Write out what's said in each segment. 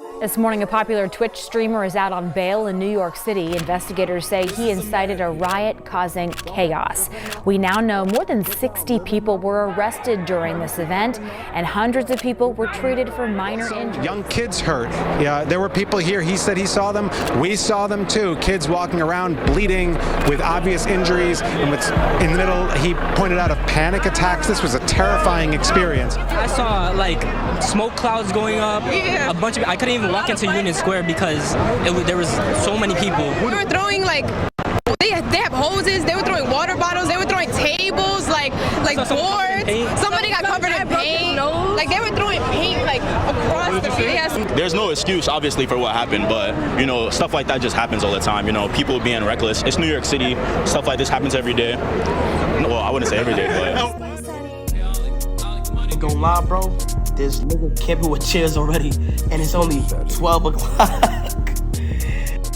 This morning, a popular Twitch streamer is out on bail in New York City. Investigators say he incited a riot causing chaos. We now know more than 60 people were arrested during this event, and hundreds of people were treated for minor injuries. Young kids hurt. Yeah, there were people here. He said he saw them. We saw them too. Kids walking around bleeding with obvious injuries. And in the middle, he pointed out of panic attacks. This was a terrifying experience. I saw like smoke clouds going up. A bunch of I couldn't even walk into Union Square because there was so many people. We were throwing like they have hoses. They were throwing water bottles. They were throwing tables, like boards. Somebody got covered in paint. Like they were throwing paint like across the face. There's no excuse, obviously, for what happened, but you know, stuff like that just happens all the time. You know, people being reckless. It's New York City. Stuff like this happens every day. Well, I wouldn't say every day, but. Ain't gonna lie, bro. This nigga camping with chairs already, and it's only 12 o'clock.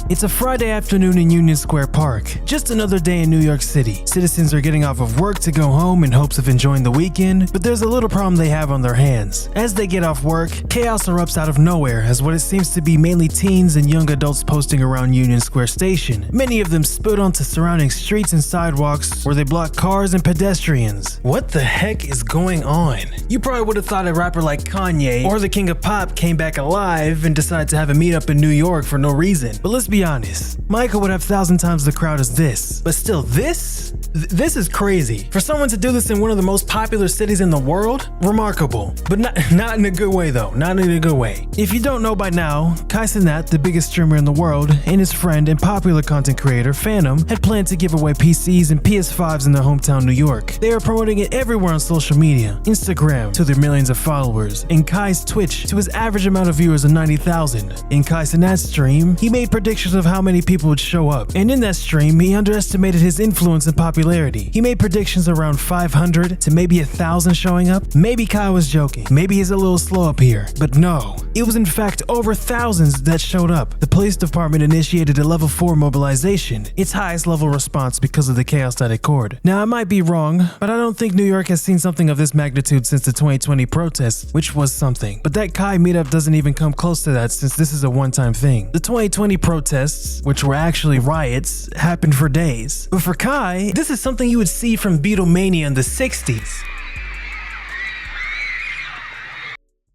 It's a Friday afternoon in Union Square Park. Just another day in New York City. Citizens are getting off of work to go home in hopes of enjoying the weekend, but there's a little problem they have on their hands. As they get off work, chaos erupts out of nowhere as what it seems to be mainly teens and young adults posting around Union Square Station. Many of them spit onto surrounding streets and sidewalks where they block cars and pedestrians. What the heck is going on? You probably would have thought a rapper like Kanye or the king of pop came back alive and decided to have a meetup in New York for no reason. But let's be honest, Michael would have 1,000 times the crowd as this. But still, this is crazy. For someone to do this in one of the most popular cities in the world, remarkable. But not in a good way though, not in a good way. If you don't know by now, Kai Cenat, the biggest streamer in the world, and his friend and popular content creator Fanum had planned to give away PCs and PS5s in their hometown New York. They are promoting it everywhere on social media, Instagram to their millions of followers, and Kai's Twitch to his average amount of viewers of 90,000. In Kai Cenat's stream, he made predictions of how many people would show up, and in that stream, he underestimated his influence and popularity. He made predictions around 500 to maybe 1,000 showing up. Maybe Kai was joking, maybe he's a little slow up here, but no. It was in fact over thousands that showed up. The police department initiated a level 4 mobilization, its highest level response because of the chaos that occurred. Now I might be wrong, but I don't think New York has seen something of this magnitude since the 2020 protests, which was something. But that Kai meetup doesn't even come close to that since this is a one-time thing. The 2020 protests, which were actually riots, happened for days. But for Kai, this is something you would see from Beatlemania in the 60s.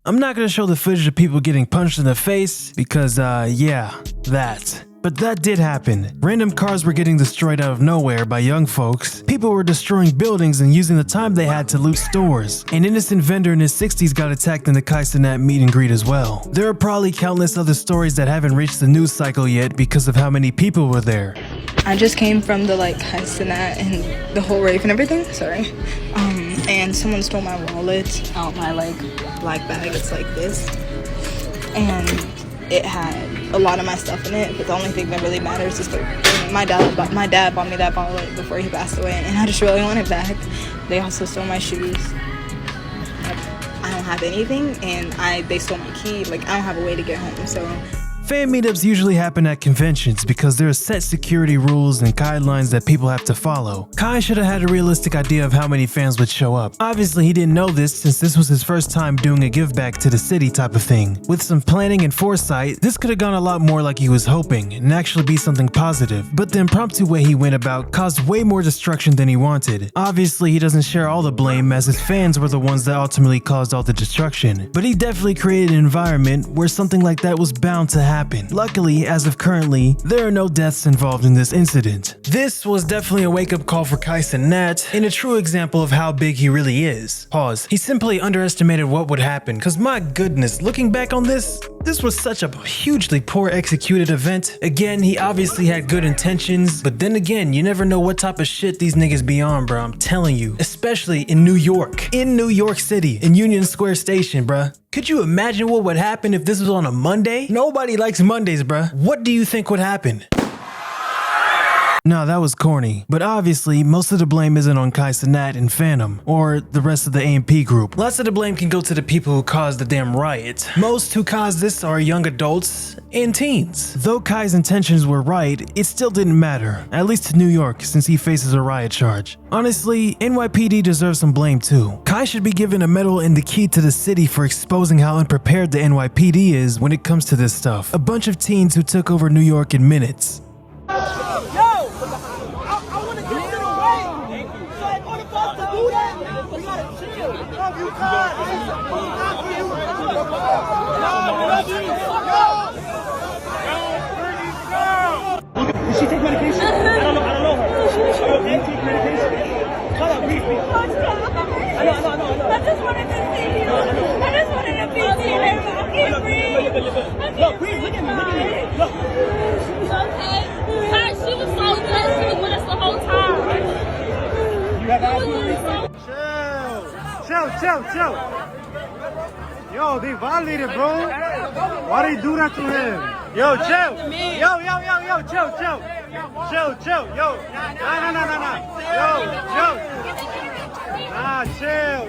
I'm not gonna show the footage of people getting punched in the face because, yeah, that. But that did happen. Random cars were getting destroyed out of nowhere by young folks. People were destroying buildings and using the time they had to loot stores. An innocent vendor in his 60s got attacked in the Kai Cenat meet and greet as well. There are probably countless other stories that haven't reached the news cycle yet because of how many people were there. I just came from the Kai Cenat and the whole rave and everything. Sorry. And someone stole my wallet out my black bag. It's like this, and it had a lot of my stuff in it, but the only thing that really matters is my dad bought me that wallet before he passed away, and I just really want it back. They also stole my shoes. I don't have anything, and they stole my key. I don't have a way to get home, so. Fan meetups usually happen at conventions because there are set security rules and guidelines that people have to follow. Kai should have had a realistic idea of how many fans would show up. Obviously, he didn't know this since this was his first time doing a give back to the city type of thing. With some planning and foresight, this could have gone a lot more like he was hoping and actually be something positive. But the impromptu way he went about caused way more destruction than he wanted. Obviously, he doesn't share all the blame as his fans were the ones that ultimately caused all the destruction. But he definitely created an environment where something like that was bound to happen. Luckily, as of currently, there are no deaths involved in this incident. This was definitely a wake-up call for Kai Cenat and a true example of how big he really is. Pause. He simply underestimated what would happen, cause my goodness, looking back on this was such a hugely poor executed event. Again, he obviously had good intentions, but then again, you never know what type of shit these niggas be on, bro. I'm telling you, especially in New York. In New York City, in Union Square Station, bruh. Could you imagine what would happen if this was on a Monday? Nobody likes Mondays, bruh. What do you think would happen? No, that was corny. But obviously, most of the blame isn't on Kai Cenat and Fanum, or the rest of the AMP group. Lots of the blame can go to the people who caused the damn riot. Most who caused this are young adults and teens. Though Kai's intentions were right, it still didn't matter, at least to New York, since he faces a riot charge. Honestly, NYPD deserves some blame too. Kai should be given a medal and the key to the city for exposing how unprepared the NYPD is when it comes to this stuff. A bunch of teens who took over New York in minutes. Did she take medication? I don't know her. She okay? Take medication? Shut up, please. I know. I just wanted to see you. I just wanted to be here. I can't breathe. Look, please, look at me. Look. Okay. God, she was so good. She was with us the whole time. You have asthma? Chill. Yo, they violated, bro. Why they do that to him? Yo, chill. Yo, chill. Yo, nah. Yo, chill.